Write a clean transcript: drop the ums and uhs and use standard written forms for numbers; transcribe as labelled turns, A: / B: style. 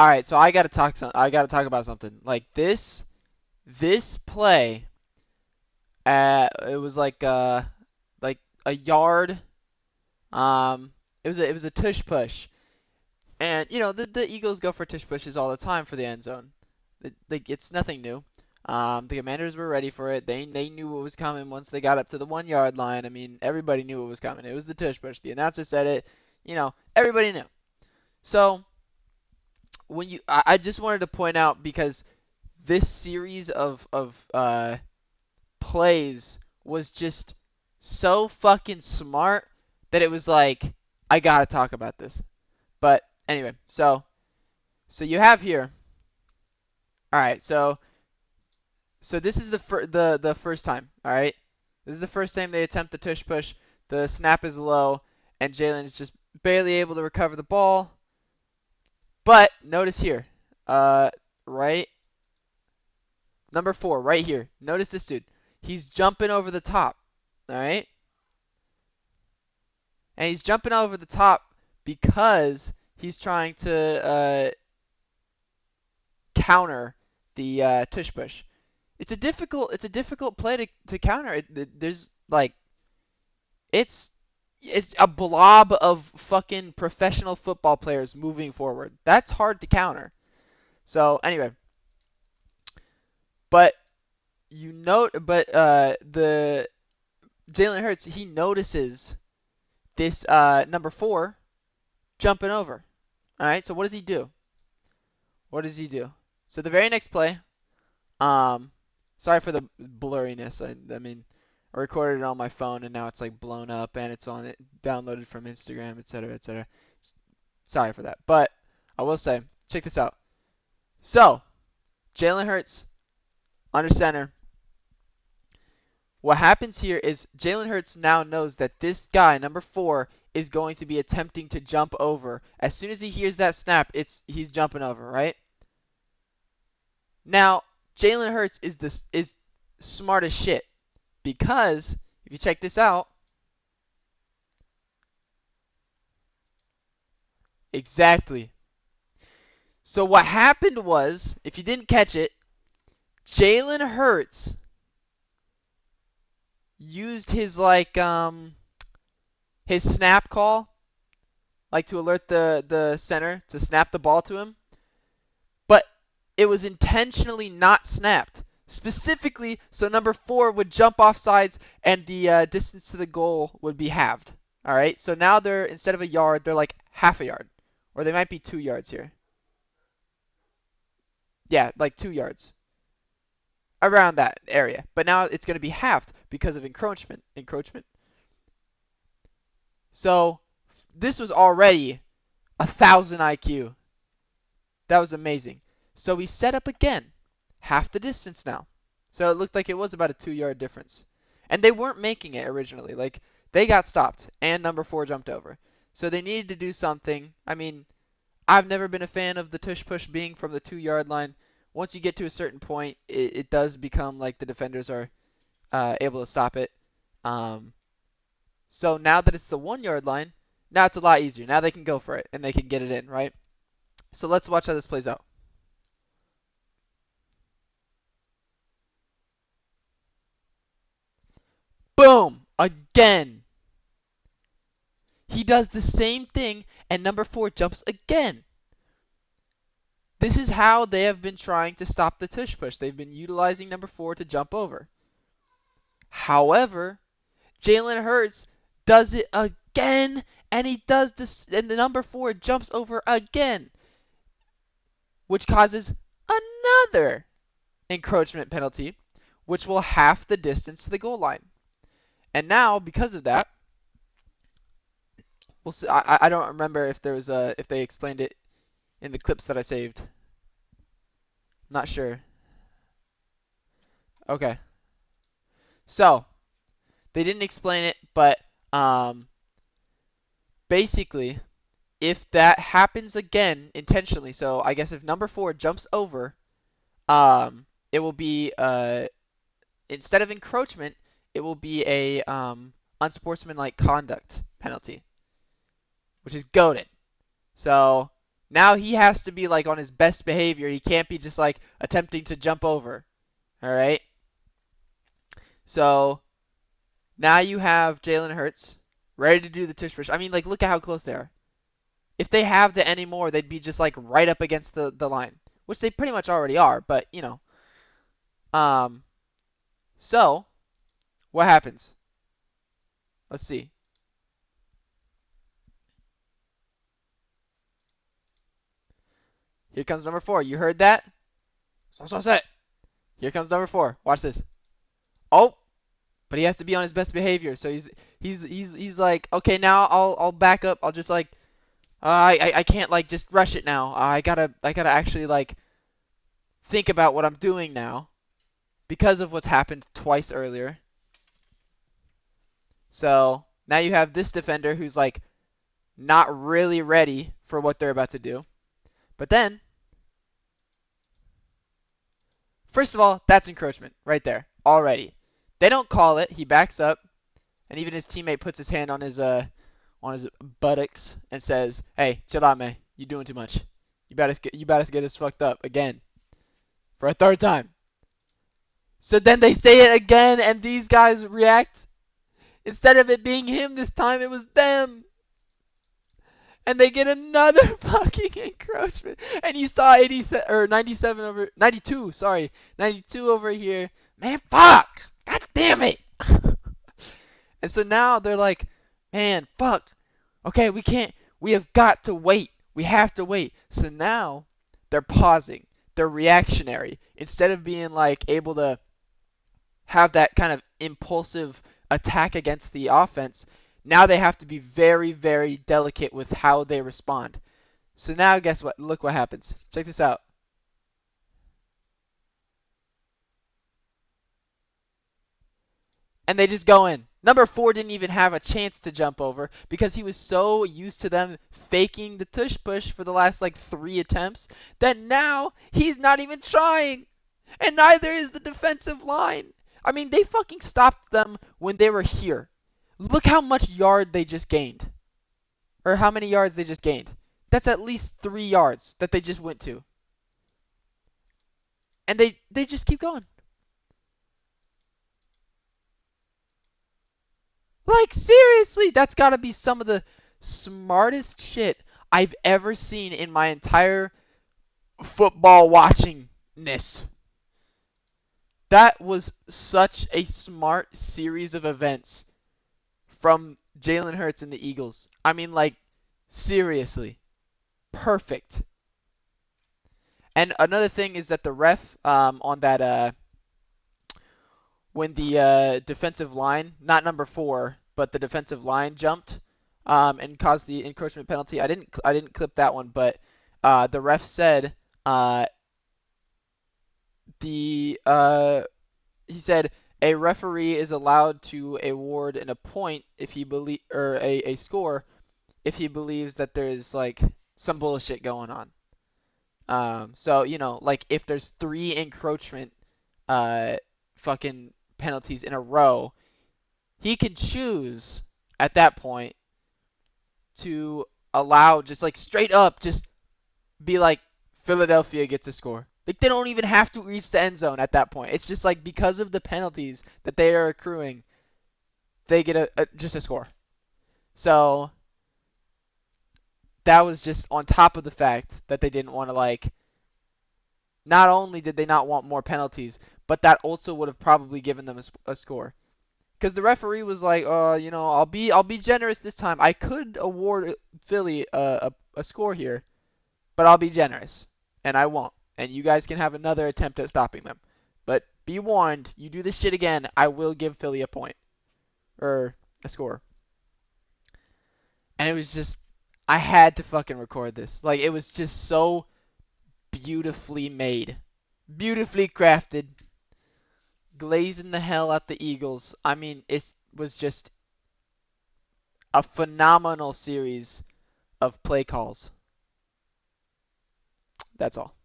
A: All right, so I gotta talk about something. Like this play, it was like a yard. Um, it was a tush push, and you know the Eagles go for tush pushes all the time for the end zone. It's nothing new. The Commanders were ready for it. They knew what was coming once they got up to the 1 yard line. I mean, everybody knew what was coming. It was the tush push. The announcer said it. You know, everybody knew. So I just wanted to point out because this series of plays was just so fucking smart that it was like I gotta talk about this. But anyway, so you have here. All right, so this is the first time. All right, this is the first time they attempt the tush push. The snap is low, and Jalen is just barely able to recover the ball. But notice here, uh, right number 4, right here. Notice this dude. He's jumping over the top. All right, and he's jumping over the top because he's trying to counter the tush push. It's a difficult play to counter. There's like it's it's a blob of fucking professional football players moving forward. That's hard to counter. So anyway, but the Jalen Hurts, he notices this number 4 jumping over. All right, so what does he do? What does he do? So the very next play, um, sorry for the blurriness. I mean, I recorded it on my phone and now it's like blown up and it's on it downloaded from Instagram, etc., etc. Sorry for that, but I will say, check this out. So Jalen Hurts under center. What happens here is Jalen Hurts now knows that this guy, number 4, is going to be attempting to jump over. As soon as he hears that snap, he's jumping over, right? Now, Jalen Hurts is smart as shit because if you check this out, exactly. So what happened was, if you didn't catch it, Jalen Hurts used his snap call like to alert the center to snap the ball to him, but it was intentionally not snapped. Specifically, so number 4 would jump off sides and the distance to the goal would be halved. All right, so now they're instead of a yard, they're like half a yard, or they might be 2 yards here. Yeah, like 2 yards around that area. But now it's going to be halved because of encroachment. Encroachment. So this was already 1,000 IQ. That was amazing. So we set up again, half the distance now. So it looked like it was about a 2 yard difference. And they weren't making it originally. Like they got stopped and number 4 jumped over. So they needed to do something. I mean, I've never been a fan of the tush push being from the 2 yard line. Once you get to a certain point, it does become like the defenders are able to stop it. Um, so now that it's the 1 yard line, now it's a lot easier. Now they can go for it and they can get it in, right? So let's watch how this plays out. Boom! Again. He does the same thing and number 4 jumps again. This is how they have been trying to stop the tush push. They've been utilizing number 4 to jump over. However, Jalen Hurts does it again, and he does this, and the number 4 jumps over again, which causes another encroachment penalty, which will half the distance to the goal line. And now, because of that, we'll see. I don't remember if there was if they explained it in the clips that I saved. Not sure. Okay. So they didn't explain it, but um, basically, if that happens again intentionally, so I guess if number 4 jumps over, it will be instead of encroachment, it will be a unsportsmanlike conduct penalty, which is goaded. So Now he has to be like on his best behavior. He can't be just like attempting to jump over. All right. So now you have Jalen Hurts ready to do the tush push. I mean, like, look at how close they are. If they have the anymore, they'd be just like right up against the line, which they pretty much already are. But you know, um, so what happens? Let's see. Here comes number 4. You heard that? So set. Here comes number 4. Watch this. Oh, but he has to be on his best behavior. So he's like, okay, now I'll back up. I'll just like, I can't like just rush it now. I gotta actually like think about what I'm doing now because of what's happened twice earlier. So now you have this defender who's like not really ready for what they're about to do. But then, first of all, that's encroachment right there already. They don't call it. He backs up, and even his teammate puts his hand on his buttocks and says, "Hey, chill out, man. You're doing too much. You better get us fucked up again for a third time." So then they say it again, and these guys react. Instead of it being him this time, it was them. And they get another fucking encroachment. And you saw 87 or 97 over 92, sorry. 92 over here. Man, fuck. God damn it. And so now they're like, "Man, fuck. Okay, we have got to wait. We have to wait." So now they're pausing. They're reactionary. Instead of being like able to have that kind of impulsive attack against the offense, now they have to be very, very delicate with how they respond. So now guess what? Look what happens. Check this out. And they just go in. Number 4 didn't even have a chance to jump over because he was so used to them faking the tush push for the last like 3 attempts that now he's not even trying. And neither is the defensive line. I mean, they fucking stopped them when they were here. Look how much yard they just gained. Or how many yards they just gained. That's at least 3 yards that they just went to. And they just keep going. Like, seriously, that's got to be some of the smartest shit I've ever seen in my entire football watchingness. That was such a smart series of events from Jalen Hurts and the Eagles. I mean, like, seriously, perfect. And another thing is that the ref on that when the defensive line, not number 4, but the defensive line jumped and caused the encroachment penalty. I didn't clip that one, but the ref said uh, the he said a referee is allowed to award a point if he believe or a score if he believes that there's like some bullshit going on. So you know, like if there's 3 encroachment uh fucking penalties in a row, he can choose at that point to allow just like straight up just be like Philadelphia gets a score. Like they don't even have to reach the end zone at that point. It's just like because of the penalties that they are accruing, they get just a score. So that was just on top of the fact that they didn't want to like. Not only did they not want more penalties, but that also would have probably given them a score. Because the referee was like, you know, I'll be generous this time. I could award Philly a score here, but I'll be generous, and I won't. And you guys can have another attempt at stopping them. But be warned, you do this shit again, I will give Philly a point or a score. And it was just, I had to fucking record this. Like it was just so beautifully made, beautifully crafted, glazing the hell out the Eagles. I mean, it was just a phenomenal series of play calls. That's all.